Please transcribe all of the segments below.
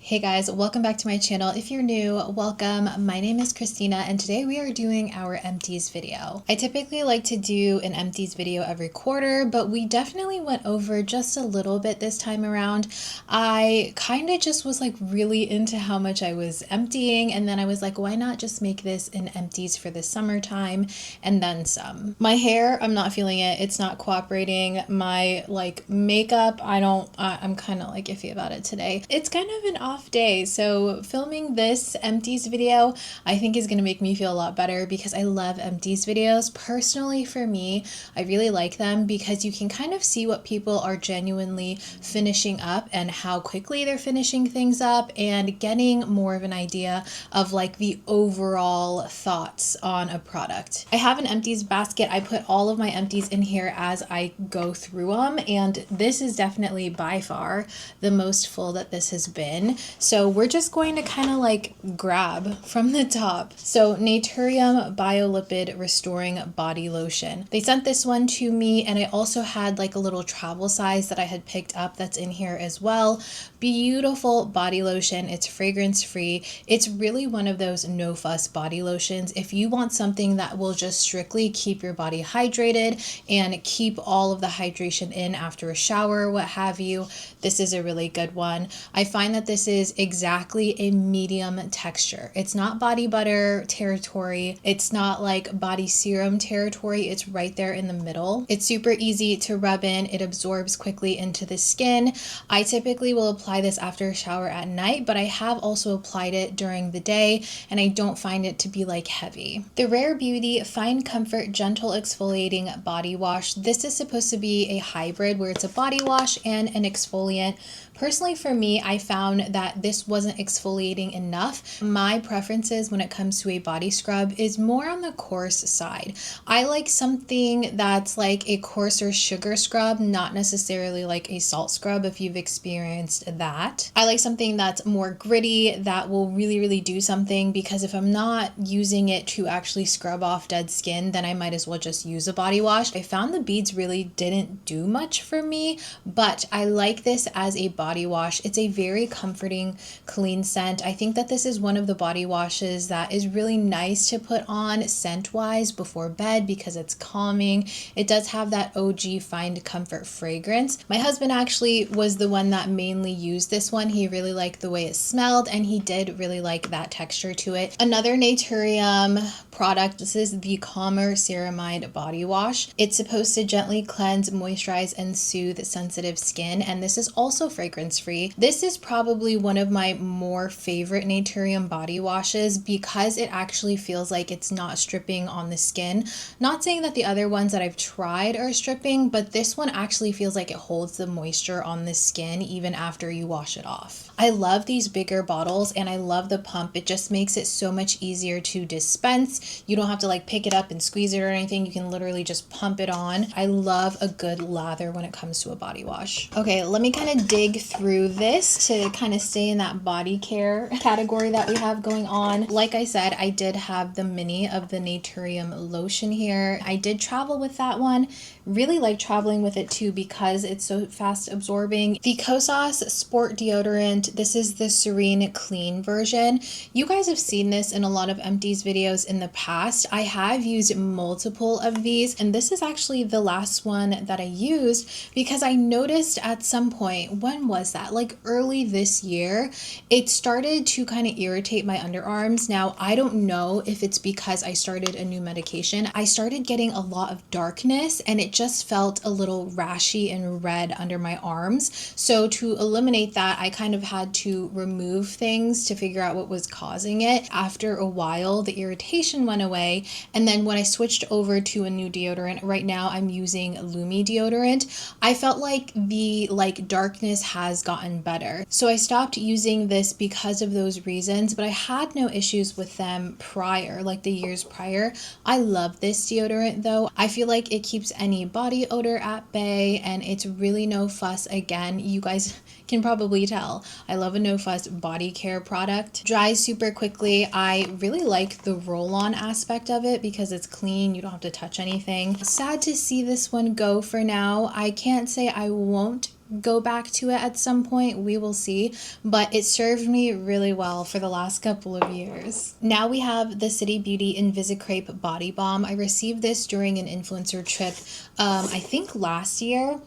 Hey guys, welcome back to my channel. If you're new, welcome. My name is Christina and today we are doing our empties video. I typically like to do an empties video every quarter, but we definitely went over just a little bit this time around. I kind of just was like really into how much I was emptying, and then I was like, why not just make this an empties for the summertime and then some. My hair, I'm not feeling it. It's not cooperating. My makeup, I'm kind of like iffy about it today. It's kind of an off day, so filming this empties video I think is going to make me feel a lot better because I love empties videos. Personally, for me, I really like them because you can kind of see what people are genuinely finishing up and how quickly they're finishing things up, and getting more of an idea of like the overall thoughts on a product. I have an empties basket. I put all of my empties in here as I go through them, and this is definitely by far the most full that this has been. So we're just going to kind of like grab from the top. So Naturium bio-lipid restoring body lotion. They sent this one to me, and I also had like a little travel size that I had picked up that's in here as well. Beautiful body lotion. It's fragrance free. It's really one of those no fuss body lotions. If you want something that will just strictly keep your body hydrated and keep all of the hydration in after a shower, what have you, this is a really good one. I find that this is exactly a medium texture. It's not body butter territory. It's not like body serum territory. It's right there in the middle. It's super easy to rub in. It absorbs quickly into the skin. I typically will apply this after a shower at night, but I have also applied it during the day, and I don't find it to be like heavy. The Rare Beauty Fine Comfort Gentle Exfoliating Body Wash. This is supposed to be a hybrid where it's a body wash and an exfoliant. Personally, for me, I found that this wasn't exfoliating enough. My preferences when it comes to a body scrub is more on the coarse side. I like something that's like a coarser sugar scrub, not necessarily like a salt scrub if you've experienced that. I like something that's more gritty, that will really do something, because if I'm not using it to actually scrub off dead skin, then I might as well just use a body wash. I found the beads really didn't do much for me, but I like this as a body wash. It's a very comforting, clean scent. I think that this is one of the body washes that is really nice to put on scent-wise before bed because it's calming. It does have that OG Find Comfort fragrance. My husband actually was the one that mainly used this one. He really liked the way it smelled, and he did really like that texture to it. Another Naturium product, this is the Calmer Ceramide Body Wash. It's supposed to gently cleanse, moisturize, and soothe sensitive skin, and this is also fragrance free. This is probably one of my more favorite Naturium body washes because it actually feels like it's not stripping on the skin. Not saying that the other ones that I've tried are stripping, but this one actually feels like it holds the moisture on the skin even after you wash it off. I love these bigger bottles, and I love the pump. It just makes it so much easier to dispense. You don't have to like pick it up and squeeze it or anything. You can literally just pump it on. I love a good lather when it comes to a body wash. Okay, let me kind of dig through this to kind of stay in that body care category that we have going on. Like I said, I did have the mini of the Naturium lotion here. I did travel with that one. Really like traveling with it too because it's so fast absorbing. The Kosas Sport Deodorant, this is the Serene Clean version. You guys have seen this in a lot of empties videos in the past. I have used multiple of these, and this is actually the last one that I used because I noticed at some point, when was that? Like early this year, it started to kind of irritate my underarms. Now, I don't know if it's because I started a new medication. I started getting a lot of darkness, and it just felt a little rashy and red under my arms. So to eliminate that, I kind of had to remove things to figure out what was causing it. After a while, the irritation went away, and then when I switched over to a new deodorant, right now I'm using Lume deodorant, I felt like the darkness has gotten better. So I stopped using this because of those reasons, but I had no issues with them prior, like the years prior. I love this deodorant though. I feel like it keeps any body odor at bay, and it's really no fuss. Again, you guys can probably tell I love a no fuss body care product. Dries super quickly. I really like the roll-on aspect of it because it's clean. You don't have to touch anything. Sad to see this one go for now. I can't say I won't go back to it at some point. We will see, but it served me really well for the last couple of years. Now we have the City Beauty InvisiCrepe Body Balm. I received this during an influencer trip, I think last year.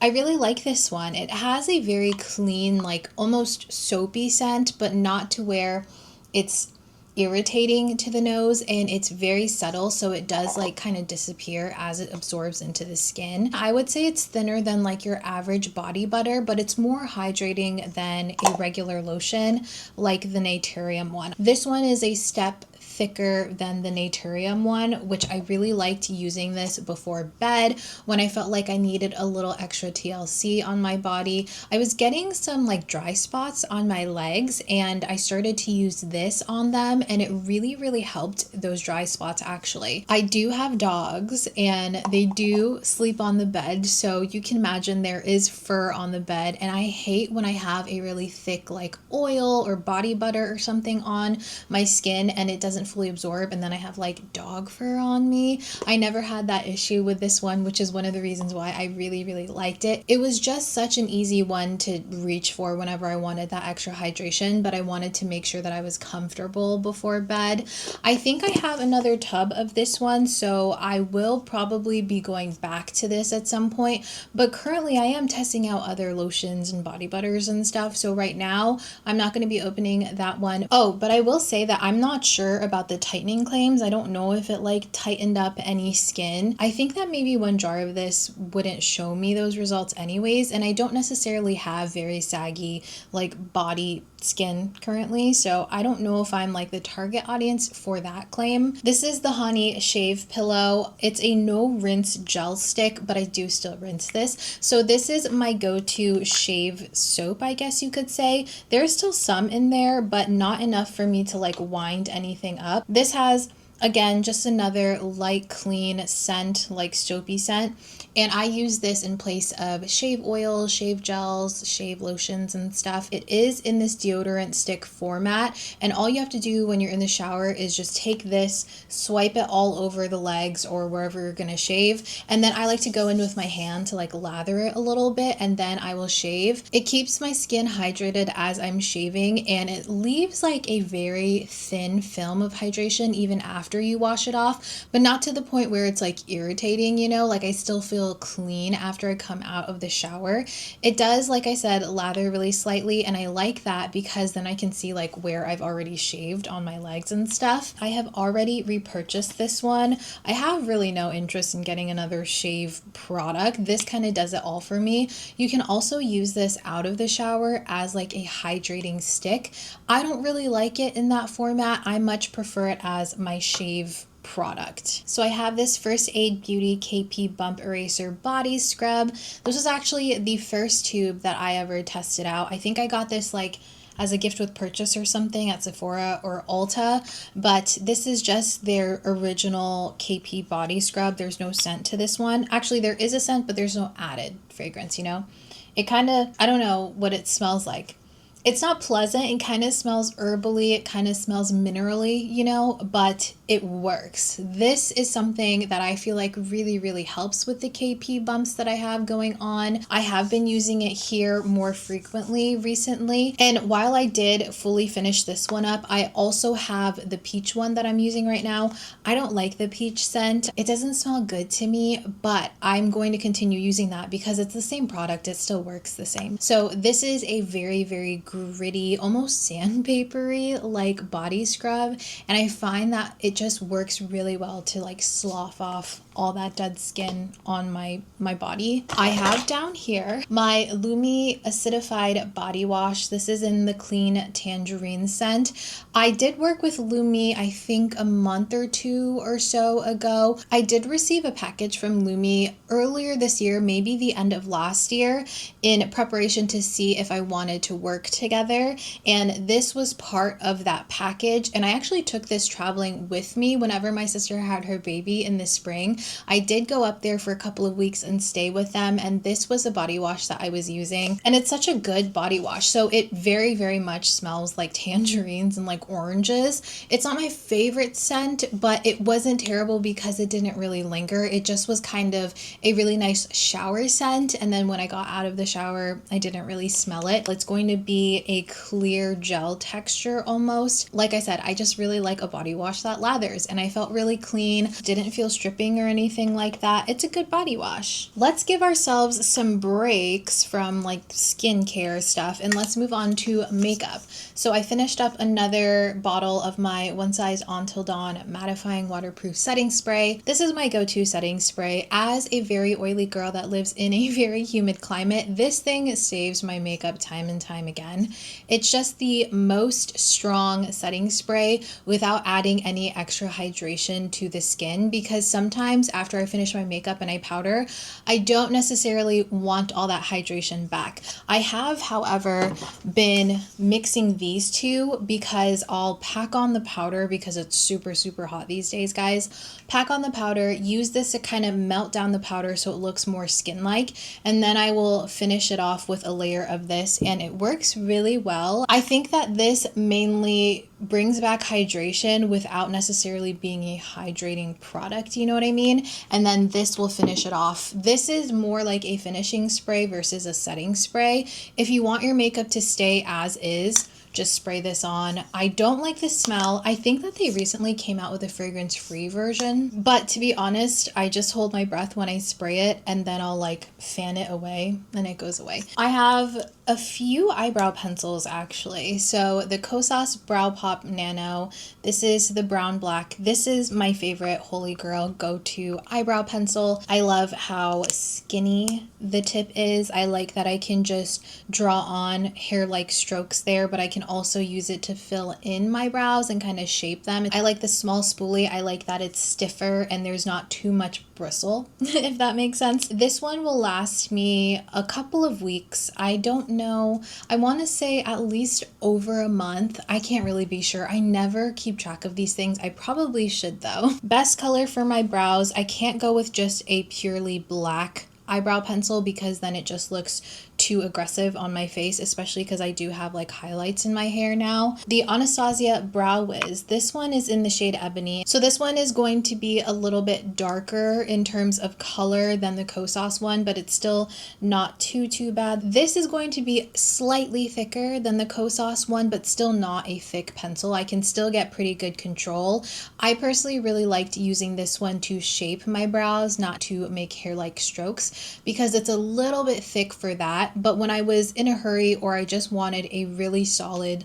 I really like this one. It has a very clean, like almost soapy scent, but not to where it's irritating to the nose, and it's very subtle, so it does like kind of disappear as it absorbs into the skin. I would say it's thinner than like your average body butter, but it's more hydrating than a regular lotion like the Naturium one. This one is a step thicker than the Naturium one, which I really liked using this before bed when I felt like I needed a little extra TLC on my body. I was getting some like dry spots on my legs, and I started to use this on them, and it really helped those dry spots actually. I do have dogs and they do sleep on the bed, so you can imagine there is fur on the bed, and I hate when I have a really thick like oil or body butter or something on my skin and it doesn't fully absorb, and then I have like dog fur on me. I never had that issue with this one, which is one of the reasons why I really liked it. It was just such an easy one to reach for whenever I wanted that extra hydration, but I wanted to make sure that I was comfortable before bed. I think I have another tub of this one, so I will probably be going back to this at some point, but currently I am testing out other lotions and body butters and stuff, so right now I'm not going to be opening that one. Oh, but I will say that I'm not sure about the tightening claims. I don't know if it like tightened up any skin. I think that maybe one jar of this wouldn't show me those results anyways, and I don't necessarily have very saggy like body skin currently, so I don't know if I'm like the target audience for that claim. This is the Hanni shave pillow. It's a no rinse gel stick, but I do still rinse this. So this is my go-to shave soap, I guess you could say. There's still some in there, but not enough for me to like wind anything up. This has, again, just another light clean scent, like soapy scent, and I use this in place of shave oil, shave gels, shave lotions and stuff. It is in this deodorant stick format, and all you have to do when you're in the shower is just take this, swipe it all over the legs or wherever you're gonna shave, and then I like to go in with my hand to like lather it a little bit, and then I will shave. It keeps my skin hydrated as I'm shaving, and it leaves like a very thin film of hydration even after you wash it off, but not to the point where it's like irritating, you know, like I still feel clean after I come out of the shower. It does, like I said, lather really slightly, and I like that because then I can see like where I've already shaved on my legs and stuff. I have already repurchased this one. I have really no interest in getting another shave product. This kind of does it all for me. You can also use this out of the shower as like a hydrating stick. I don't really like it in that format. I much prefer it as my shave product. So I have this First Aid Beauty KP Bump Eraser Body Scrub. This was actually the first tube that I ever tested out. I think I got this like as a gift with purchase or something at Sephora or Ulta, but this is just their original KP body scrub. There's no scent to this one. Actually, there is a scent, but there's no added fragrance, you know? It kind of, I don't know what it smells like. It's not pleasant. It kind of smells herbally. It kind of smells minerally, you know, but it works. This is something that I feel like really helps with the KP bumps that I have going on. I have been using it here more frequently recently. And while I did fully finish this one up, I also have the peach one that I'm using right now. I don't like the peach scent. It doesn't smell good to me, but I'm going to continue using that because it's the same product. It still works the same. So this is a very gritty, almost sandpapery like body scrub, and I find that it just works really well to like slough off all that dead skin on my body. I have down here my Lume acidified body wash. This is in the clean tangerine scent. I did work with Lume I think a month or two or so ago. I did receive a package from Lume earlier this year, maybe the end of last year, in preparation to see if I wanted to work together, and this was part of that package. And I actually took this traveling with me whenever my sister had her baby in the spring. I did go up there for a couple of weeks and stay with them, and this was a body wash that I was using, and it's such a good body wash. So it very, very much smells like tangerines and like oranges. It's not my favorite scent, but it wasn't terrible because it didn't really linger. It just was kind of a really nice shower scent, and then when I got out of the shower, I didn't really smell it. It's going to be a clear gel texture almost. Like I said, I just really like a body wash that lathers, and I felt really clean, didn't feel stripping or anything like that. It's a good body wash. Let's give ourselves some breaks from like skincare stuff and let's move on to makeup. So I finished up another bottle of my One Size Until Dawn mattifying waterproof setting spray. This is my go-to setting spray. As a very oily girl that lives in a very humid climate, this thing saves my makeup time and time again. It's just the most strong setting spray without adding any extra hydration to the skin, because sometimes after I finish my makeup and I powder, I don't necessarily want all that hydration back. I have, however, been mixing these two because I'll pack on the powder because it's super, super hot these days, guys. Pack on the powder, use this to kind of melt down the powder so it looks more skin-like, and then I will finish it off with a layer of this, and it works really well. I think that this mainly brings back hydration without necessarily being a hydrating product, you know what I mean? And then this will finish it off. This is more like a finishing spray versus a setting spray. If you want your makeup to stay as is, just spray this on. I don't like the smell. I think that they recently came out with a fragrance-free version, but to be honest, I just hold my breath when I spray it, and then I'll like fan it away and it goes away. I have a few eyebrow pencils actually. So the Kosas Brow Pop Nano, this is the brown black. This is my favorite holy girl go-to eyebrow pencil. I love how skinny the tip is. I like that I can just draw on hair-like strokes there, but I can also use it to fill in my brows and kind of shape them. I like the small spoolie. I like that it's stiffer and there's not too much bristle, if that makes sense. This one will last me a couple of weeks. I don't know. I want to say at least over a month. I can't really be sure. I never keep track of these things. I probably should though. Best color for my brows. I can't go with just a purely black eyebrow pencil because then it just looks too aggressive on my face, especially because I do have like highlights in my hair now. The Anastasia Brow Wiz, this one is in the shade Ebony. So this one is going to be a little bit darker in terms of color than the Kosas one, but it's still not too bad. This is going to be slightly thicker than the Kosas one, but still not a thick pencil. I can still get pretty good control. I personally really liked using this one to shape my brows, not to make hair-like strokes, because it's a little bit thick for that. But when I was in a hurry or I just wanted a really solid,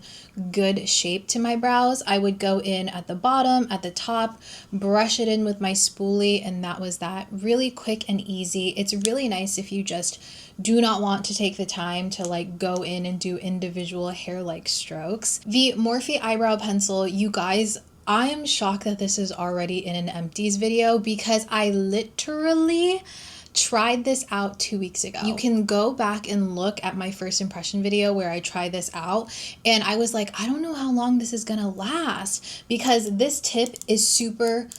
good shape to my brows, I would go in at the bottom, at the top, brush it in with my spoolie, and that was that. Really quick and easy. It's really nice if you just do not want to take the time to like go in and do individual hair-like strokes. The Morphe eyebrow pencil, you guys, I am shocked that this is already in an empties video because I literally tried this out 2 weeks ago. You can go back and look at my first impression video where I tried this out, and I was like, I don't know how long this is gonna last because this tip is super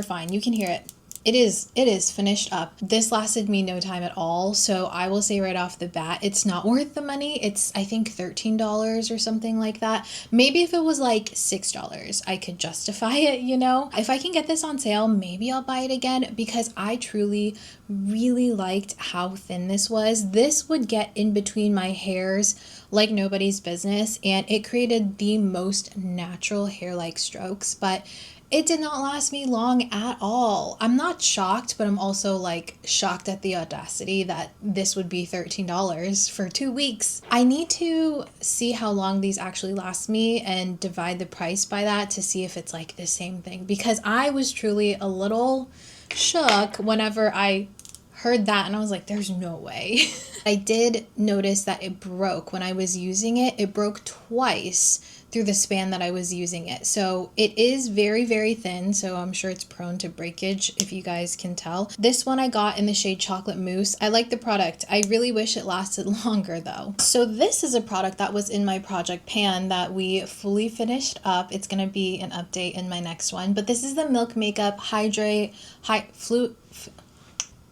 fine. You can hear it. It is finished up. This lasted me no time at all, so I will say right off the bat, it's not worth the money. It's, I think, $13 or something like that. Maybe if it was like $6, I could justify it, you know? If I can get this on sale, maybe I'll buy it again because I truly really liked how thin this was. This would get in between my hairs like nobody's business, and it created the most natural hair-like strokes, but it did not last me long at all. I'm not shocked, but I'm also like shocked at the audacity that this would be $13 for 2 weeks. I need to see how long these actually last me and divide the price by that to see if it's like the same thing, because I was truly a little shook whenever I heard that and I was like, there's no way. I did notice that it broke when I was using it. It broke twice through the span that I was using it. So it is very, very thin. So I'm sure it's prone to breakage, if you guys can tell. This one I got in the shade Chocolate Mousse. I like the product. I really wish it lasted longer though. So this is a product that was in my project pan that we fully finished up. It's gonna be an update in my next one, but this is the Milk Makeup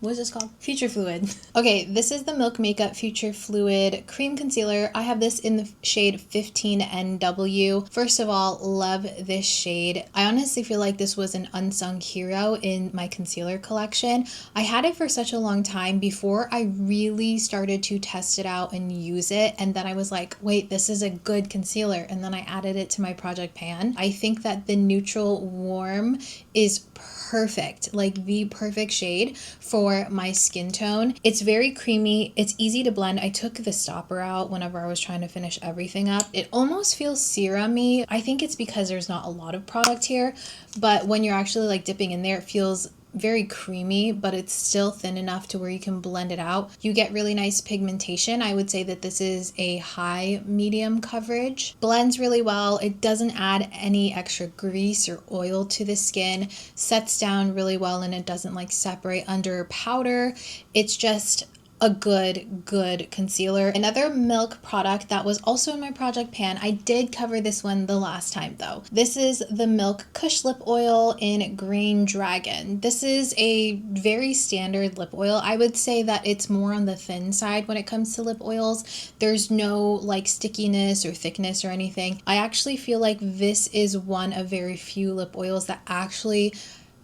what is this called? Future Fluid. Okay, this is the Milk Makeup Future Fluid Cream Concealer. I have this in the shade 15NW. First of all, love this shade. I honestly feel like this was an unsung hero in my concealer collection. I had it for such a long time before I really started to test it out and use it. And then I was like, wait, this is a good concealer. And then I added it to my project pan. I think that the neutral warm is perfect, like the perfect shade for my skin tone. It's very creamy. It's easy to blend. I took the stopper out whenever I was trying to finish everything up. It almost feels serum-y. I think it's because there's not a lot of product here, but when you're actually like dipping in there, it feels very creamy, but it's still thin enough to where you can blend it out. You get really nice pigmentation. I would say that this is a high medium coverage. Blends really well. It doesn't add any extra grease or oil to the skin. Sets down really well and it doesn't like separate under powder. It's just a good concealer. Another Milk product that was also in my project pan. I did cover this one the last time though. This is the Milk Kush Lip Oil in Green Dragon. This is a very standard lip oil. I would say that it's more on the thin side when it comes to lip oils. There's no like stickiness or thickness or anything. I actually feel like this is one of very few lip oils that actually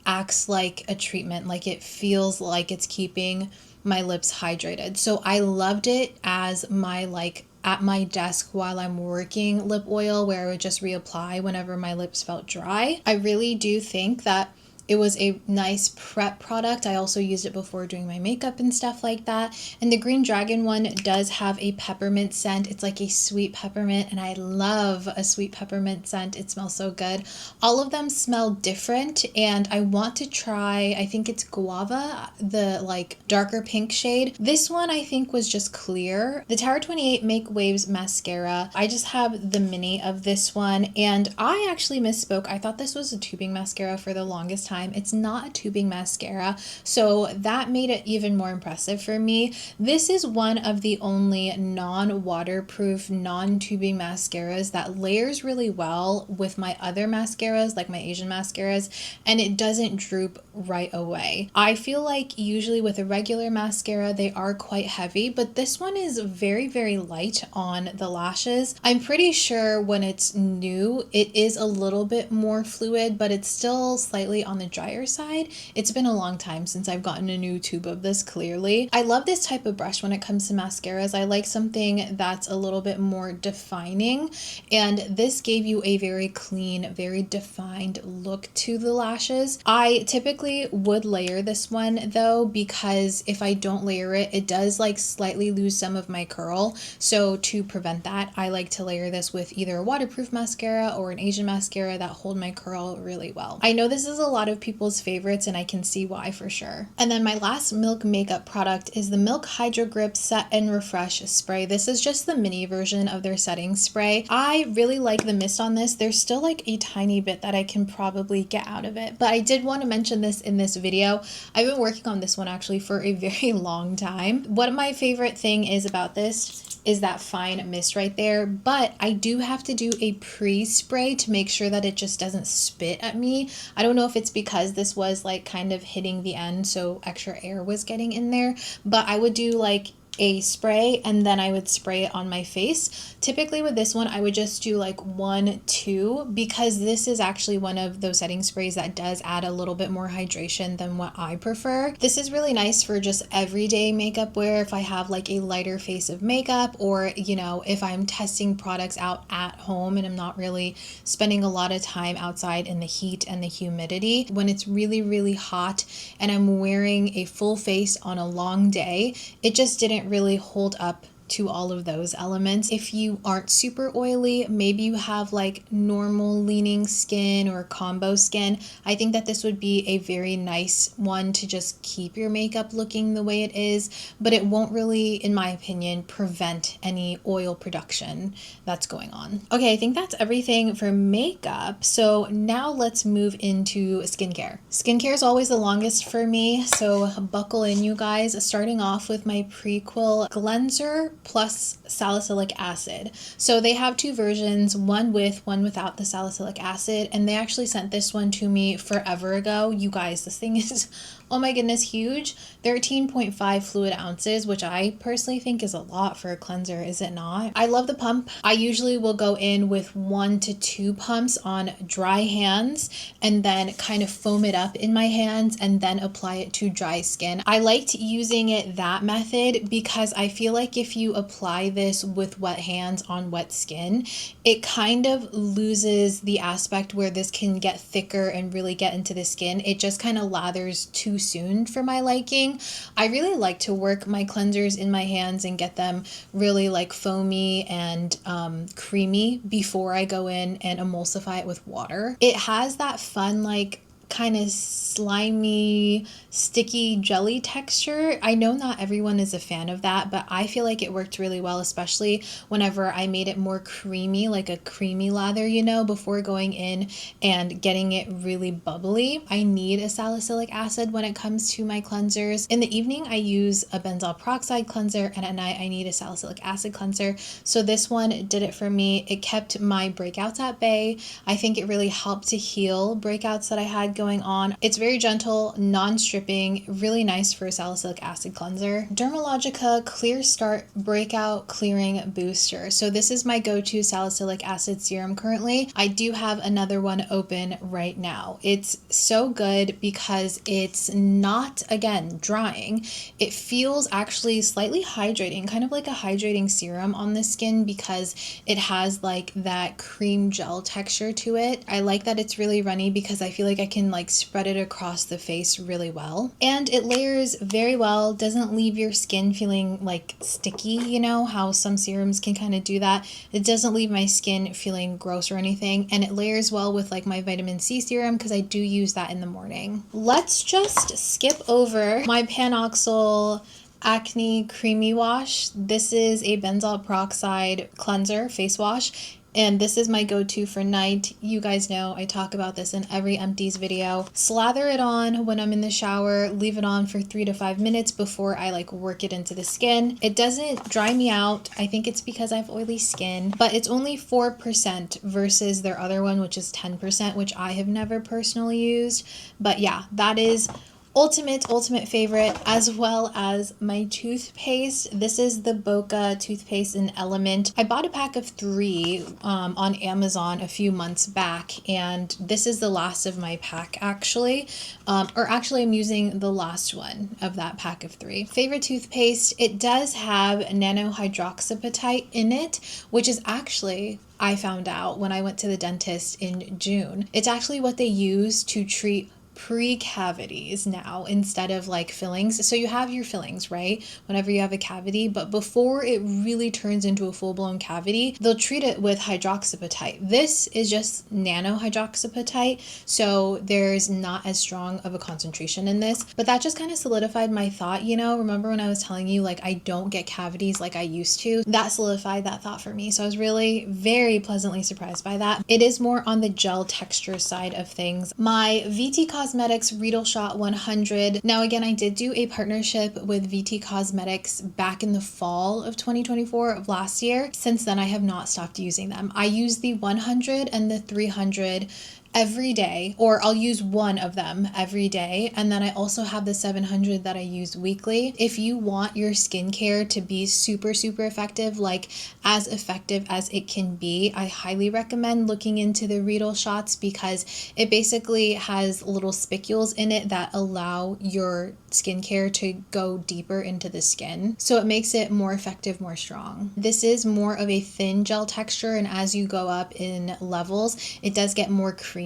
acts like a treatment. Like it feels like it's keeping my lips hydrated. So I loved it as my like at my desk while I'm working lip oil, where I would just reapply whenever my lips felt dry. I really do think that it was a nice prep product. I also used it before doing my makeup and stuff like that. And the Green Dragon one does have a peppermint scent. It's like a sweet peppermint, and I love a sweet peppermint scent. It smells so good. All of them smell different, and I want to try, I think it's Guava, the like darker pink shade. This one I think was just clear. The Tower 28 Make Waves Mascara. I just have the mini of this one, and I actually misspoke. I thought this was a tubing mascara for the longest time. It's not a tubing mascara, so that made it even more impressive for me. This is one of the only non-waterproof, non-tubing mascaras that layers really well with my other mascaras, like my Asian mascaras, and it doesn't droop right away. I feel like usually with a regular mascara, they are quite heavy, but this one is very, very light on the lashes. I'm pretty sure when it's new, it is a little bit more fluid, but it's still slightly on the drier side. It's been a long time since I've gotten a new tube of this, clearly. I love this type of brush when it comes to mascaras. I like something that's a little bit more defining, and this gave you a very clean, very defined look to the lashes. I typically would layer this one though, because if I don't layer it, it does like slightly lose some of my curl. So to prevent that, I like to layer this with either a waterproof mascara or an Asian mascara that hold my curl really well. I know this is a lot of people's favorites, and I can see why for sure. And then my last Milk makeup product is the Milk Hydro Grip Set and Refresh Spray. This is just the mini version of their setting spray. I really like the mist on this. There's still like a tiny bit that I can probably get out of it, but I did want to mention this in this video. I've been working on this one actually for a very long time. What my favorite thing is about this is that fine mist right there, but I do have to do a pre-spray to make sure that it just doesn't spit at me. I don't know if it's because this was like kind of hitting the end, so extra air was getting in there, but I would do like a spray and then I would spray it on my face. Typically with this one, I would just do like 1, 2, because this is actually one of those setting sprays that does add a little bit more hydration than what I prefer. This is really nice for just everyday makeup wear if I have like a lighter face of makeup, or you know, if I'm testing products out at home and I'm not really spending a lot of time outside in the heat and the humidity. When it's really, really hot and I'm wearing a full face on a long day, it just didn't really hold up to all of those elements. If you aren't super oily, maybe you have like normal leaning skin or combo skin, I think that this would be a very nice one to just keep your makeup looking the way it is, but it won't really, in my opinion, prevent any oil production that's going on. Okay, I think that's everything for makeup. So now let's move into skincare. Skincare is always the longest for me, so buckle in, you guys. Starting off with my Prequel Cleanser plus salicylic acid. So they have two versions, one with, one without the salicylic acid, and they actually sent this one to me forever ago. You guys, this thing is, oh my goodness, huge. 13.5 fluid ounces, which I personally think is a lot for a cleanser, is it not? I love the pump. I usually will go in with 1 to 2 pumps on dry hands and then kind of foam it up in my hands and then apply it to dry skin. I liked using it that method because I feel like if you apply this with wet hands on wet skin, it kind of loses the aspect where this can get thicker and really get into the skin. It just kind of lathers too soon for my liking. I really like to work my cleansers in my hands and get them really like foamy and creamy before I go in and emulsify it with water. It has that fun like kind of slimy, sticky jelly texture. I know not everyone is a fan of that, but I feel like it worked really well, especially whenever I made it more creamy, like a creamy lather, you know, before going in and getting it really bubbly. I need a salicylic acid when it comes to my cleansers. In the evening, I use a benzoyl peroxide cleanser, and at night I need a salicylic acid cleanser. So this one did it for me. It kept my breakouts at bay. I think it really helped to heal breakouts that I had going on. It's very gentle, non-stripping, really nice for a salicylic acid cleanser. Dermalogica Clear Start Breakout Clearing Booster. So this is my go-to salicylic acid serum currently. I do have another one open right now. It's so good because it's not, again, drying. It feels actually slightly hydrating, kind of like a hydrating serum on the skin because it has like that cream gel texture to it. I like that it's really runny because I feel like I can like spread it across the face really well. And it layers very well, doesn't leave your skin feeling like sticky, you know, how some serums can kind of do that. It doesn't leave my skin feeling gross or anything. And it layers well with like my vitamin C serum because I do use that in the morning. Let's just skip over my PanOxyl Acne Creamy Wash. This is a benzoyl peroxide cleanser face wash. And this is my go-to for night. You guys know I talk about this in every empties video. Slather it on when I'm in the shower, leave it on for 3 to 5 minutes before I like work it into the skin. It doesn't dry me out. I think it's because I have oily skin, but it's only 4% versus their other one, which is 10%, which I have never personally used. But yeah, that is ultimate favorite, as well as my toothpaste. This is the BOKA toothpaste in Element. I bought a pack of 3 on Amazon a few months back, and this is the last of my pack actually. Or actually I'm using the last one of that pack of 3. Favorite toothpaste, it does have nano hydroxyapatite in it, which is actually, I found out when I went to the dentist in June, it's actually what they use to treat pre-cavities now instead of like fillings. So you have your fillings, right? Whenever you have a cavity, but before it really turns into a full-blown cavity, they'll treat it with hydroxyapatite. This is just nano hydroxyapatite, so there's not as strong of a concentration in this, but that just kind of solidified my thought, you know. Remember when I was telling you like I don't get cavities like I used to? That solidified that thought for me. So I was really very pleasantly surprised by that. It is more on the gel texture side of things. My VT Cosmetics Reedle Shot 100. Now again, I did do a partnership with VT Cosmetics back in the fall of 2024 of last year. Since then, I have not stopped using them. I use the 100 and the 300 every day, or I'll use one of them every day. And then I also have the 700 that I use weekly. If you want your skincare to be super effective, like as effective as it can be, I highly recommend looking into the Reedle shots because it basically has little spicules in it that allow your skincare to go deeper into the skin. So it makes it more effective, more strong. This is more of a thin gel texture, and as you go up in levels, it does get more creamy.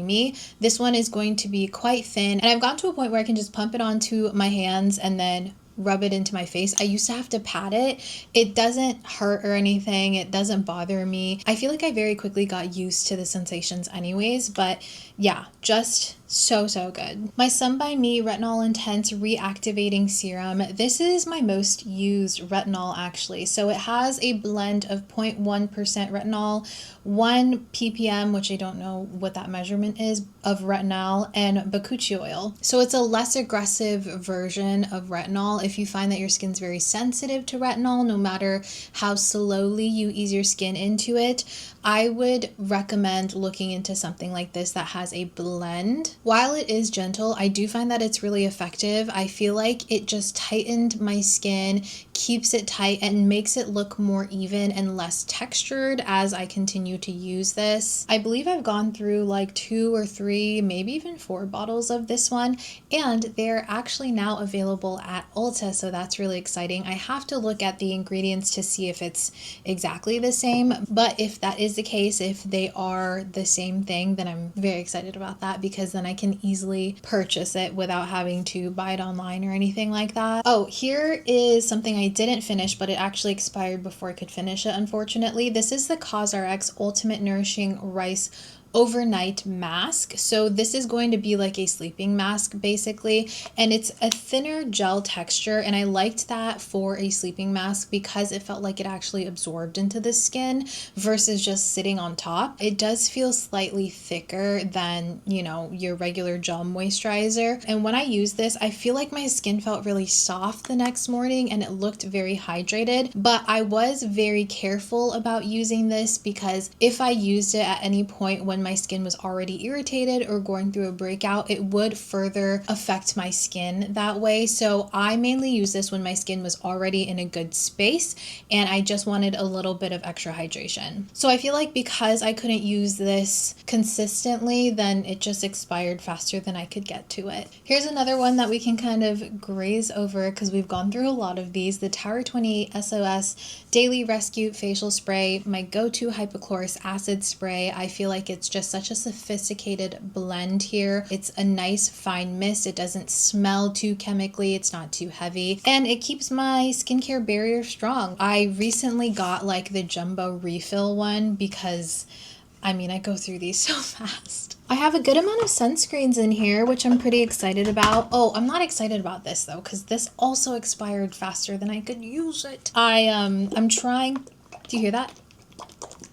This one is going to be quite thin, and I've gotten to a point where I can just pump it onto my hands and then rub it into my face. I used to have to pat it. It doesn't hurt or anything. It doesn't bother me. I feel like I very quickly got used to the sensations anyways, but yeah, just so good. My Sun by Me Retinol Intense Reactivating Serum. This is my most used retinol actually. So it has a blend of 0.1% retinol, 1 ppm, which I don't know what that measurement is, of retinol, and bakuchi oil. So it's a less aggressive version of retinol. If you find that your skin's very sensitive to retinol, no matter how slowly you ease your skin into it, I would recommend looking into something like this that has a blend. While it is gentle, I do find that it's really effective. I feel like it just tightened my skin, keeps it tight, and makes it look more even and less textured as I continue to use this. I believe I've gone through like 2 or 3, maybe even 4 bottles of this one, and they're actually now available at Ulta, so that's really exciting. I have to look at the ingredients to see if it's exactly the same, but if that is the case, if they are the same thing, then I'm very excited about that, because then I can easily purchase it without having to buy it online or anything like that. Oh, here is something I didn't finish, but it actually expired before I could finish it, unfortunately. This is the CosRx Ultimate Nourishing Rice Overnight Mask. So this is going to be like a sleeping mask basically, and it's a thinner gel texture, and I liked that for a sleeping mask because it felt like it actually absorbed into the skin versus just sitting on top. It does feel slightly thicker than, you know, your regular gel moisturizer, and when I used this, I feel like my skin felt really soft the next morning and it looked very hydrated. But I was very careful about using this because if I used it at any point when my skin was already irritated or going through a breakout, it would further affect my skin that way. So I mainly use this when my skin was already in a good space and I just wanted a little bit of extra hydration. So I feel like because I couldn't use this consistently, then it just expired faster than I could get to it. Here's another one that we can kind of graze over because we've gone through a lot of these. The Tower 20 SOS Daily Rescue Facial Spray, my go-to hypochlorous acid spray. I feel like it's just such a sophisticated blend here. It's a nice fine mist. It doesn't smell too chemically. It's not too heavy, and it keeps my skincare barrier strong. I recently got like the jumbo refill one because I mean, I go through these so fast. I have a good amount of sunscreens in here, which I'm pretty excited about. Oh, I'm not excited about this though, because this also expired faster than I could use it. I'm trying, do you hear that?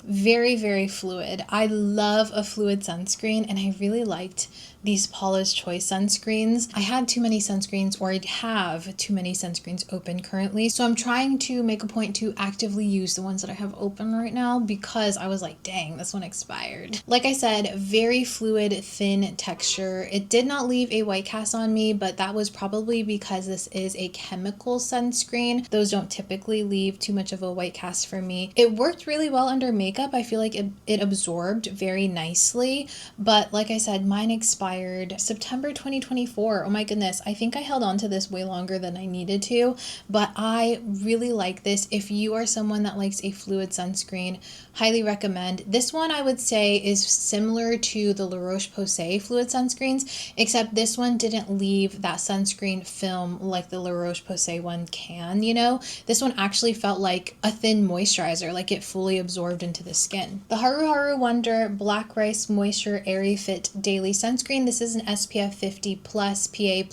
Very fluid. I love a fluid sunscreen, and I really liked these Paula's Choice sunscreens. I had too many sunscreens, or I have too many sunscreens open currently, so I'm trying to make a point to actively use the ones that I have open right now because I was like, dang, this one expired. Like I said, very fluid, thin texture. It did not leave a white cast on me, but that was probably because this is a chemical sunscreen. Those don't typically leave too much of a white cast for me. It worked really well under makeup. I feel like it absorbed very nicely, but like I said, mine expired September 2024. Oh my goodness, I think I held on to this way longer than I needed to, but I really like this. If you are someone that likes a fluid sunscreen, highly recommend. This one I would say is similar to the La Roche-Posay fluid sunscreens, except this one didn't leave that sunscreen film like the La Roche-Posay one can, you know? This one actually felt like a thin moisturizer, like it fully absorbed into the skin. The Haru Haru Wonder Black Rice Moisture Airy Fit Daily Sunscreen. This is an SPF 50 plus PA+++,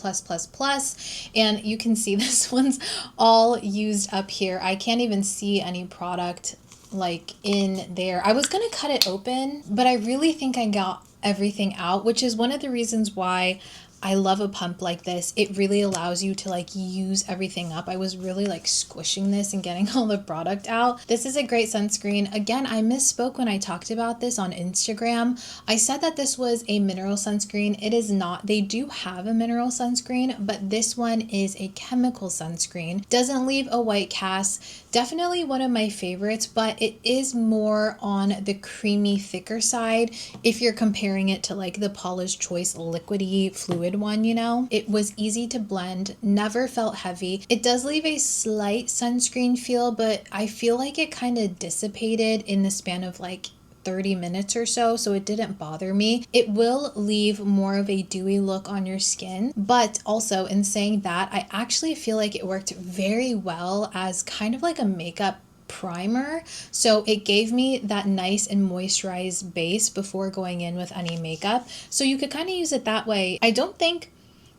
and you can see this one's all used up here. I can't even see any product like in there. I was gonna cut it open, but I really think I got everything out, which is one of the reasons why I love a pump like this. It really allows you to like use everything up. I was really like squishing this and getting all the product out. This is a great sunscreen. Again, I misspoke when I talked about this on Instagram. I said that this was a mineral sunscreen. It is not. They do have a mineral sunscreen, but this one is a chemical sunscreen. Doesn't leave a white cast. Definitely one of my favorites, but it is more on the creamy, thicker side if you're comparing it to like the Paula's Choice liquidy fluid one, you know? It was easy to blend, never felt heavy. It does leave a slight sunscreen feel, but I feel like it kind of dissipated in the span of like 30 minutes or so, so it didn't bother me. It will leave more of a dewy look on your skin, but also in saying that, I actually feel like it worked very well as kind of like a makeup primer. So it gave me that nice and moisturized base before going in with any makeup. So you could kind of use it that way. I don't think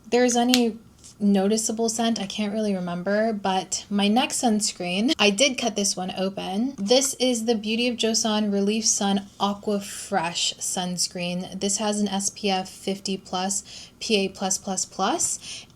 there's any noticeable scent. I can't really remember, but my next sunscreen, I did cut this one open. This is the Beauty of Joseon Relief Sun aqua-fresh sunscreen. This has an SPF 50 plus, PA+++,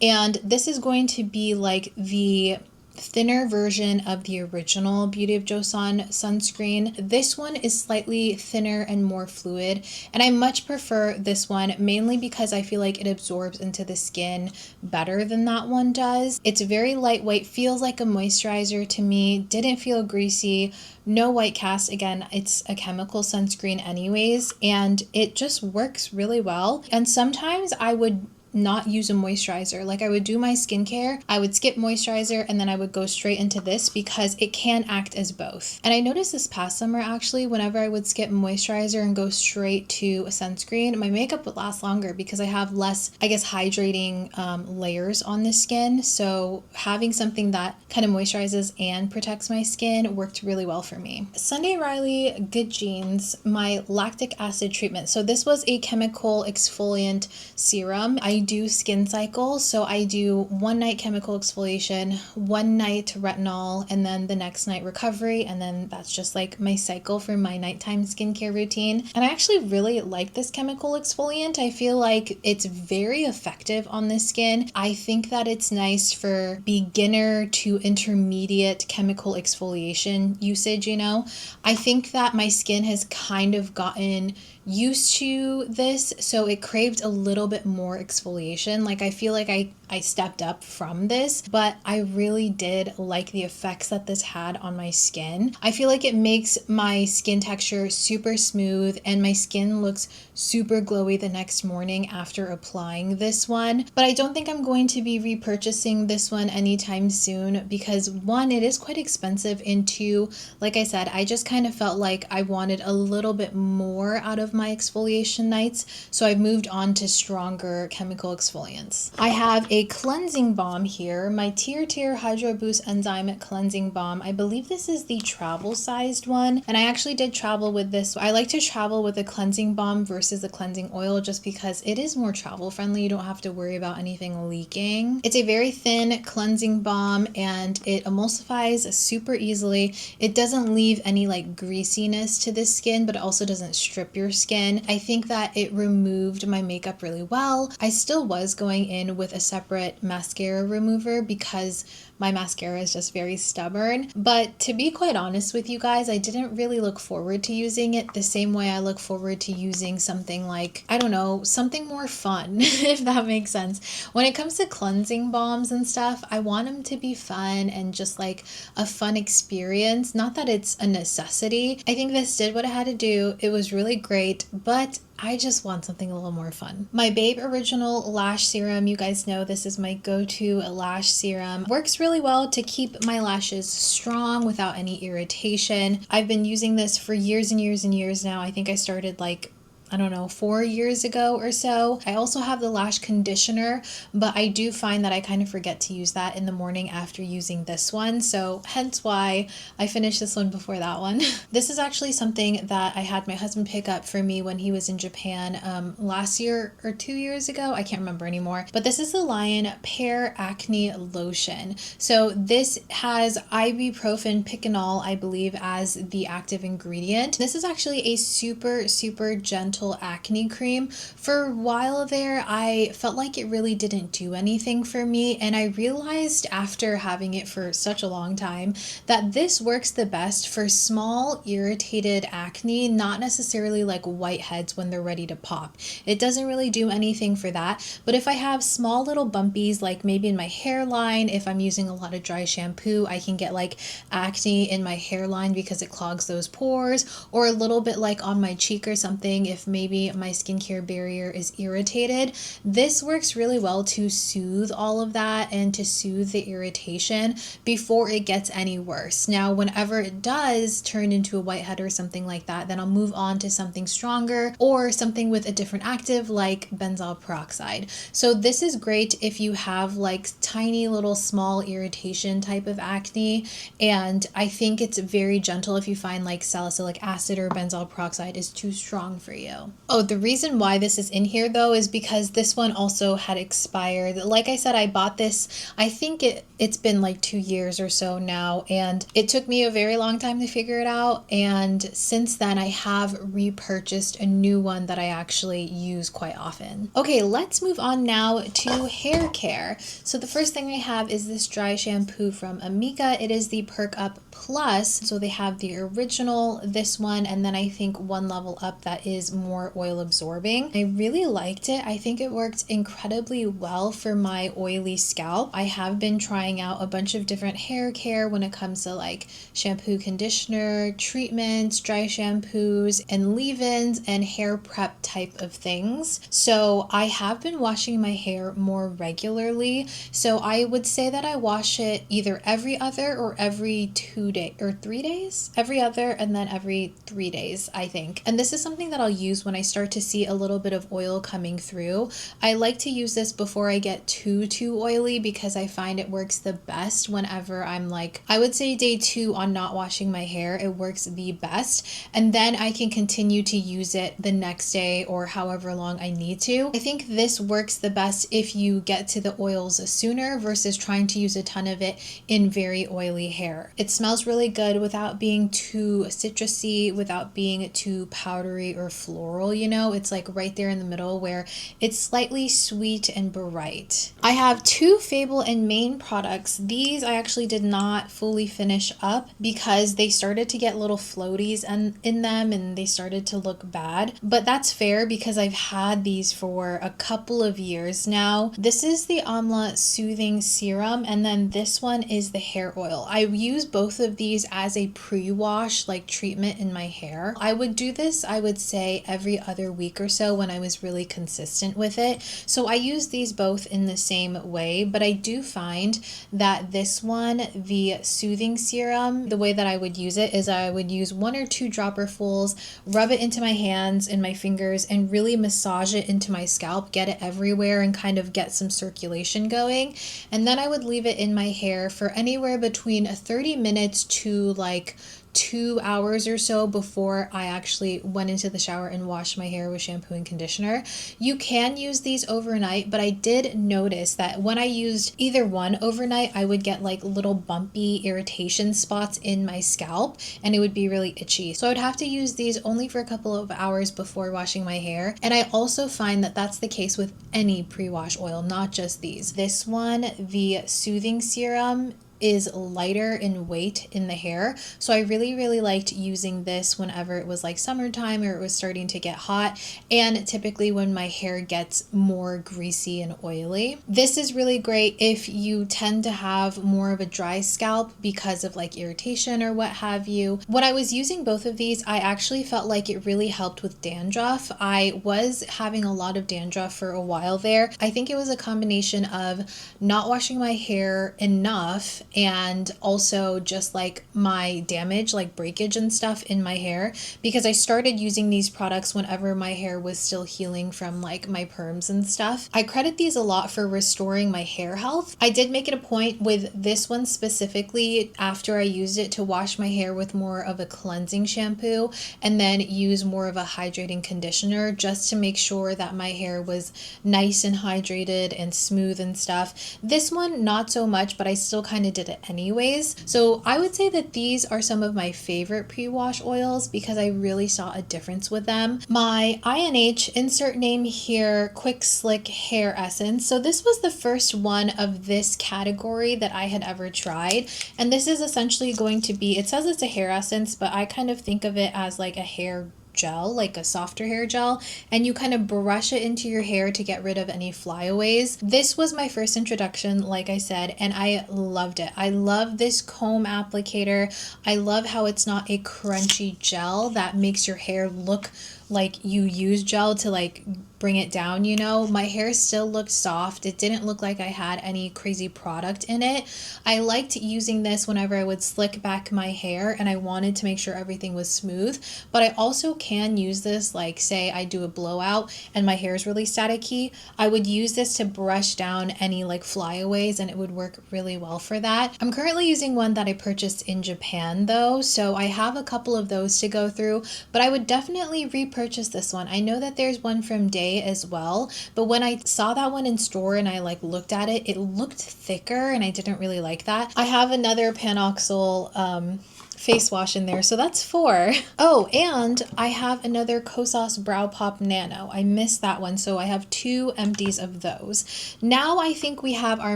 and this is going to be like the thinner version of the original Beauty of Joseon sunscreen. This one is slightly thinner and more fluid, and I much prefer this one, mainly because I feel like it absorbs into the skin better than that one does. It's very lightweight, feels like a moisturizer to me, didn't feel greasy, no white cast. Again, it's a chemical sunscreen anyways, and it just works really well. And sometimes I would not use a moisturizer. Like I would do my skincare, I would skip moisturizer, and then I would go straight into this because it can act as both. And I noticed this past summer actually, whenever I would skip moisturizer and go straight to a sunscreen, my makeup would last longer because I have less, I guess, hydrating layers on the skin. So having something that kind of moisturizes and protects my skin worked really well for me. Sunday Riley Good Genes, my lactic acid treatment. So this was a chemical exfoliant serum. I do skin cycle, so I do one night chemical exfoliation, one night retinol, and then the next night recovery, and then that's just like my cycle for my nighttime skincare routine. And I actually really like this chemical exfoliant. I feel like it's very effective on the skin. I think that it's nice for beginner to intermediate chemical exfoliation usage, you know. I think that my skin has kind of gotten used to this, so it craved a little bit more exfoliation. Like I feel like I stepped up from this, but I really did like the effects that this had on my skin. I feel like it makes my skin texture super smooth and my skin looks super glowy the next morning after applying this one. But I don't think I'm going to be repurchasing this one anytime soon because one, it is quite expensive, and two, like I said, I just kind of felt like I wanted a little bit more out of my exfoliation nights, so I've moved on to stronger chemical exfoliants. I have a cleansing balm here, my Tear Hydro Boost Enzyme Cleansing Balm. I believe this is the travel sized one, and I actually did travel with this. I like to travel with a cleansing balm versus a cleansing oil just because it is more travel friendly. You don't have to worry about anything leaking. It's a very thin cleansing balm and it emulsifies super easily. It doesn't leave any like greasiness to the skin, but it also doesn't strip your skin. I think that it removed my makeup really well. I still was going in with a separate mascara remover because my mascara is just very stubborn. But to be quite honest with you guys, I didn't really look forward to using it the same way I look forward to using something like, I don't know, something more fun, if that makes sense. When it comes to cleansing balms and stuff, I want them to be fun and just like a fun experience. Not that it's a necessity. I think this did what it had to do. It was really great, but I just want something a little more fun. My Babe Original Lash Serum, you guys know this is my go-to lash serum. Works really well to keep my lashes strong without any irritation. I've been using this for years and years and years now. I think I started like, I don't know, 4 years ago or so. I also have the lash conditioner, but I do find that I kind of forget to use that in the morning after using this one. So hence why I finished this one before that one. This is actually something that I had my husband pick up for me when he was in Japan last year or 2 years ago. I can't remember anymore. But this is the Lion Pear Acne Lotion. So this has ibuprofen picanol, I believe, as the active ingredient. This is actually a super, super gentle acne cream. For a while there, I felt like it really didn't do anything for me, and I realized after having it for such a long time that this works the best for small irritated acne, not necessarily like whiteheads when they're ready to pop. It doesn't really do anything for that, but if I have small little bumpies, like maybe in my hairline, if I'm using a lot of dry shampoo, I can get like acne in my hairline because it clogs those pores, or a little bit like on my cheek or something. If if maybe my skincare barrier is irritated, this works really well to soothe all of that and to soothe the irritation before it gets any worse. Now, whenever it does turn into a whitehead or something like that, then I'll move on to something stronger or something with a different active like benzoyl peroxide. So this is great if you have like tiny little small irritation type of acne, and I think it's very gentle if you find like salicylic acid or benzoyl peroxide is too strong for you. Oh, the reason why this is in here though is because this one also had expired. Like I said, I bought this, I think it's been like 2 years or so now, and it took me a very long time to figure it out, and since then I have repurchased a new one that I actually use quite often. Okay, let's move on now to hair care. So the first thing I have is this dry shampoo from Amika. It is the Perk Up Plus. So they have the original, this one, and then I think one level up that is more oil absorbing. I really liked it. I think it worked incredibly well for my oily scalp. I have been trying out a bunch of different hair care when it comes to like shampoo, conditioner, treatments, dry shampoos, and leave-ins and hair prep type of things. So I have been washing my hair more regularly. So I would say that I wash it either every other or every 2 days or 3 days, every other, and then every 3 days, I think. And this is something that I'll use when I start to see a little bit of oil coming through. I like to use this before I get too oily because I find it works the best whenever I'm like, I would say day 2 on not washing my hair, it works the best. And then I can continue to use it the next day or however long I need to. I think this works the best if you get to the oils sooner versus trying to use a ton of it in very oily hair. It smells really good without being too citrusy, without being too powdery or floral, you know? It's like right there in the middle where it's slightly sweet and bright. I have 2 Fable and Mane products. These I actually did not fully finish up because they started to get little floaties in them and they started to look bad. But that's fair because I've had these for a couple of years now. This is the Amla Soothing Serum, and then this one is the hair oil. I use both of these as a pre-wash like treatment in my hair. I would do this, I would say, every other week or so when I was really consistent with it. So I use these both in the same way, but I do find that this one, the Soothing Serum, the way that I would use it is I would use 1 or 2 dropperfuls, rub it into my hands and my fingers, and really massage it into my scalp, get it everywhere and kind of get some circulation going. And then I would leave it in my hair for anywhere between 30 minutes to like 2 hours or so before I actually went into the shower and washed my hair with shampoo and conditioner. You can use these overnight, but I did notice that when I used either one overnight, I would get like little bumpy irritation spots in my scalp and it would be really itchy. So I would have to use these only for a couple of hours before washing my hair. And I also find that that's the case with any pre-wash oil, not just these. This one, the Soothing Serum, is lighter in weight in the hair. So I really liked using this whenever it was like summertime or it was starting to get hot, and typically when my hair gets more greasy and oily. This is really great if you tend to have more of a dry scalp because of like irritation or what have you. When I was using both of these, I actually felt like it really helped with dandruff. I was having a lot of dandruff for a while there. I think it was a combination of not washing my hair enough and also just like my damage, like breakage and stuff in my hair, because I started using these products whenever my hair was still healing from like my perms and stuff. I credit these a lot for restoring my hair health. I did make it a point with this one specifically after I used it to wash my hair with more of a cleansing shampoo and then use more of a hydrating conditioner just to make sure that my hair was nice and hydrated and smooth and stuff. This one, not so much, but I still kind of did it anyways. So I would say that these are some of my favorite pre-wash oils because I really saw a difference with them. My INH, insert name here, Quick Slick Hair Essence. So this was the first one of this category that I had ever tried. And this is essentially going to be, it says it's a hair essence, but I kind of think of it as like a hair gel, like a softer hair gel, and you kind of brush it into your hair to get rid of any flyaways. This was my first introduction, like I said, and I loved it. I love this comb applicator. I love how it's not a crunchy gel that makes your hair look like you use gel to like bring it down, you know. My hair still looked soft. It didn't look like I had any crazy product in it. I liked using this whenever I would slick back my hair and I wanted to make sure everything was smooth, but I also can use this, like say I do a blowout and my hair is really staticky, I would use this to brush down any like flyaways and it would work really well for that. I'm currently using one that I purchased in Japan though, so I have a couple of those to go through, but I would definitely repurchase this one. I know that there's one from Day as well, but when I saw that one in store and I like looked at it, it looked thicker and I didn't really like that. I have another PanOxyl face wash in there, so that's 4. Oh, and I have another Kosas Brow Pop Nano. I missed that one, so I have 2 empties of those. Now I think we have our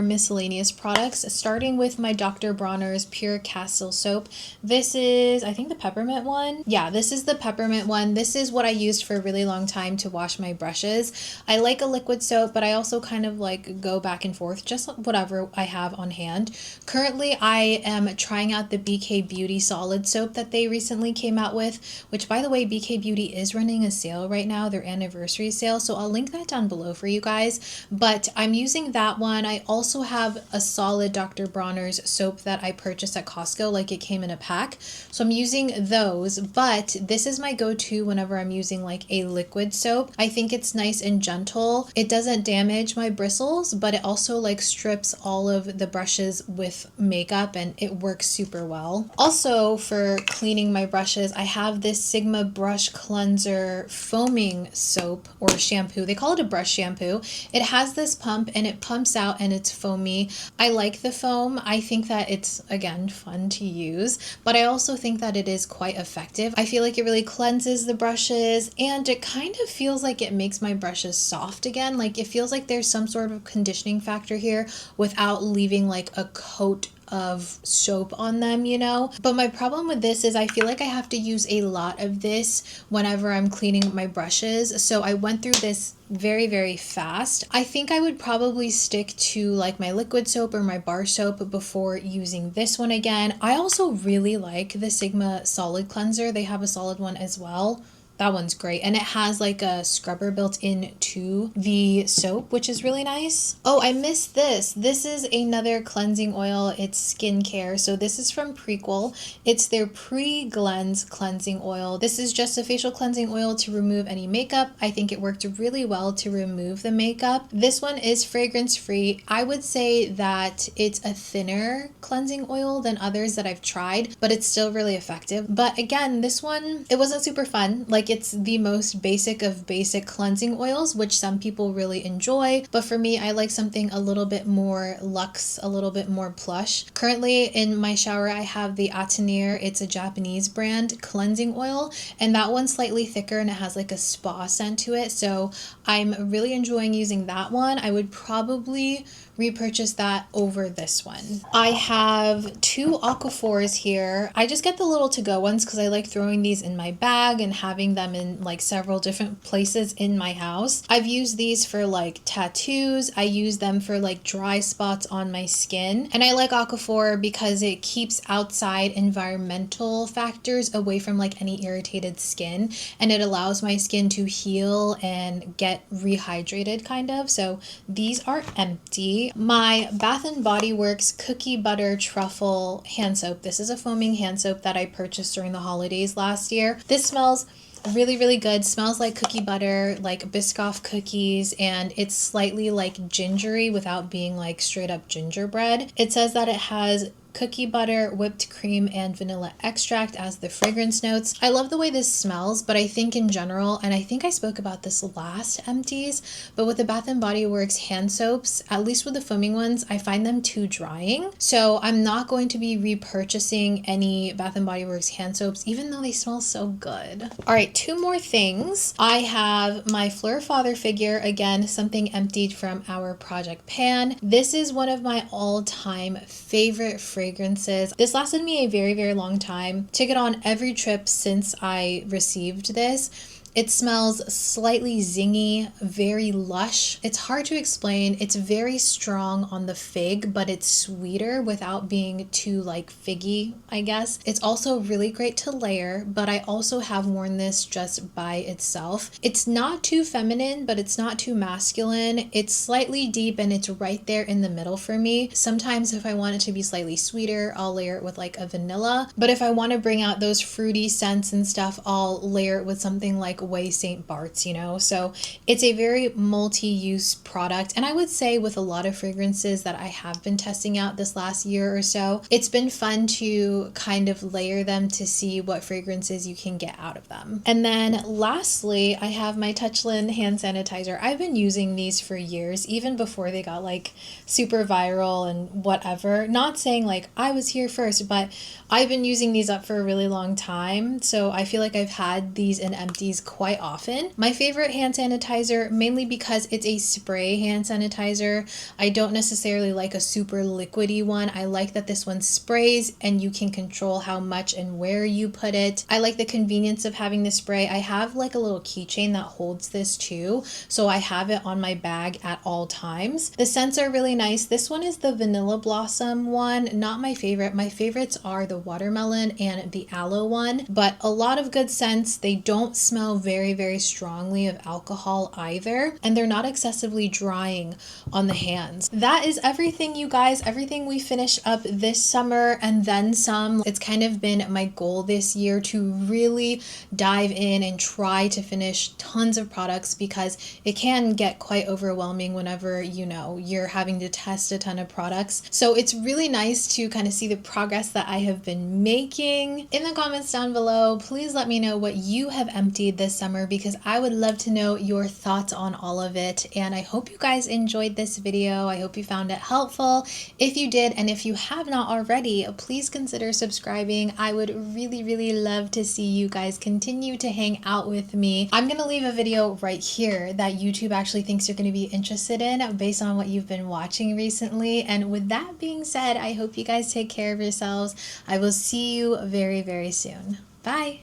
miscellaneous products, starting with my Dr. Bronner's Pure Castile Soap. This is, I think, the peppermint one. Yeah, this is the peppermint one. This is what I used for a really long time to wash my brushes. I like a liquid soap, but I also kind of like go back and forth, just whatever I have on hand. Currently, I am trying out the BK Beauty solid soap that they recently came out with, which by the way, BK Beauty is running a sale right now, their anniversary sale, so I'll link that down below for you guys, but I'm using that one. I also have a solid Dr. Bronner's soap that I purchased at Costco, like it came in a pack, so I'm using those, but this is my go-to whenever I'm using like a liquid soap. I think it's nice and gentle. It doesn't damage my bristles, but it also like strips all of the brushes with makeup and it works super well. Also, for cleaning my brushes, I have this Sigma Brush Cleanser foaming soap or shampoo. They call it a brush shampoo. It has this pump and it pumps out and it's foamy. I like the foam. I think that it's, again, fun to use, but I also think that it is quite effective. I feel like it really cleanses the brushes and it kind of feels like it makes my brushes soft again. Like it feels like there's some sort of conditioning factor here without leaving like a coat of soap on them, you know. But my problem with this is I feel like I have to use a lot of this whenever I'm cleaning my brushes, so I went through this very fast. I think I would probably stick to like my liquid soap or my bar soap before using this one again. I also really like the Sigma solid cleanser. They have a solid one as well. That one's great. And it has like a scrubber built into the soap, which is really nice. Oh, I missed this. This is another cleansing oil. It's skincare. So this is from Prequel. It's their Pre-Cleanse cleansing oil. This is just a facial cleansing oil to remove any makeup. I think it worked really well to remove the makeup. This one is fragrance free. I would say that it's a thinner cleansing oil than others that I've tried, but it's still really effective. But again, this one, it wasn't super fun. Like it's the most basic of basic cleansing oils, which some people really enjoy, but for me, I like something a little bit more luxe, a little bit more plush. Currently in my shower, I have the Atelier. It's a Japanese brand cleansing oil, and that one's slightly thicker and it has like a spa scent to it, so I'm really enjoying using that one. I would probably repurchase that over this one. I have 2 aquaphors here. I just get the little to-go ones because I like throwing these in my bag and having them in like several different places in my house. I've used these for like tattoos. I use them for like dry spots on my skin. And I like aquaphor because it keeps outside environmental factors away from like any irritated skin, and it allows my skin to heal and get rehydrated kind of. So these are empty. My Bath & Body Works Cookie Butter Truffle hand soap. This is a foaming hand soap that I purchased during the holidays last year. This smells really good. Smells like cookie butter, like Biscoff cookies, and it's slightly like gingery without being like straight up gingerbread. It says that it has cookie butter, whipped cream, and vanilla extract as the fragrance notes. I love the way this smells, but I think in general, and I think I spoke about this last empties, but with the Bath & Body Works hand soaps, at least with the foaming ones, I find them too drying. So I'm not going to be repurchasing any Bath & Body Works hand soaps, even though they smell so good. All right, 2 more things. I have my Phlur Father Figure, again, something emptied from our Project Pan. This is one of my all-time favorite fragrances. This lasted me a very long time. Took it on every trip since I received this. It smells slightly zingy, very lush. It's hard to explain. It's very strong on the fig, but it's sweeter without being too like figgy, I guess. It's also really great to layer, but I also have worn this just by itself. It's not too feminine, but it's not too masculine. It's slightly deep and it's right there in the middle for me. Sometimes if I want it to be slightly sweeter, I'll layer it with like a vanilla. But if I want to bring out those fruity scents and stuff, I'll layer it with something like Way St. Bart's, you know? So it's a very multi-use product. And I would say with a lot of fragrances that I have been testing out this last year or so, it's been fun to kind of layer them to see what fragrances you can get out of them. And then lastly, I have my Touchland hand sanitizer. I've been using these for years, even before they got like super viral and whatever. Not saying like I was here first, but I've been using these up for a really long time. So I feel like I've had these in empties quite often. My favorite hand sanitizer, mainly because it's a spray hand sanitizer. I don't necessarily like a super liquidy one. I like that this one sprays and you can control how much and where you put it. I like the convenience of having the spray. I have like a little keychain that holds this too, so I have it on my bag at all times. The scents are really nice. This one is the Vanilla Blossom one, not my favorite. My favorites are the watermelon and the aloe one, but a lot of good scents. They don't smell very strongly of alcohol either, and they're not excessively drying on the hands. That is everything, you guys. Everything we finished up this summer and then some. It's kind of been my goal this year to really dive in and try to finish tons of products, because it can get quite overwhelming whenever, you know, you're having to test a ton of products. So it's really nice to kind of see the progress that I have been making. In the comments down below, please let me know what you have emptied this summer, because I would love to know your thoughts on all of it. And I hope you guys enjoyed this video. I hope you found it helpful. If you did, and if you have not already, please consider subscribing. I would really love to see you guys continue to hang out with me. I'm gonna leave a video right here that YouTube actually thinks you're gonna be interested in based on what you've been watching recently. And with that being said, I hope you guys take care of yourselves. I will see you very soon. Bye.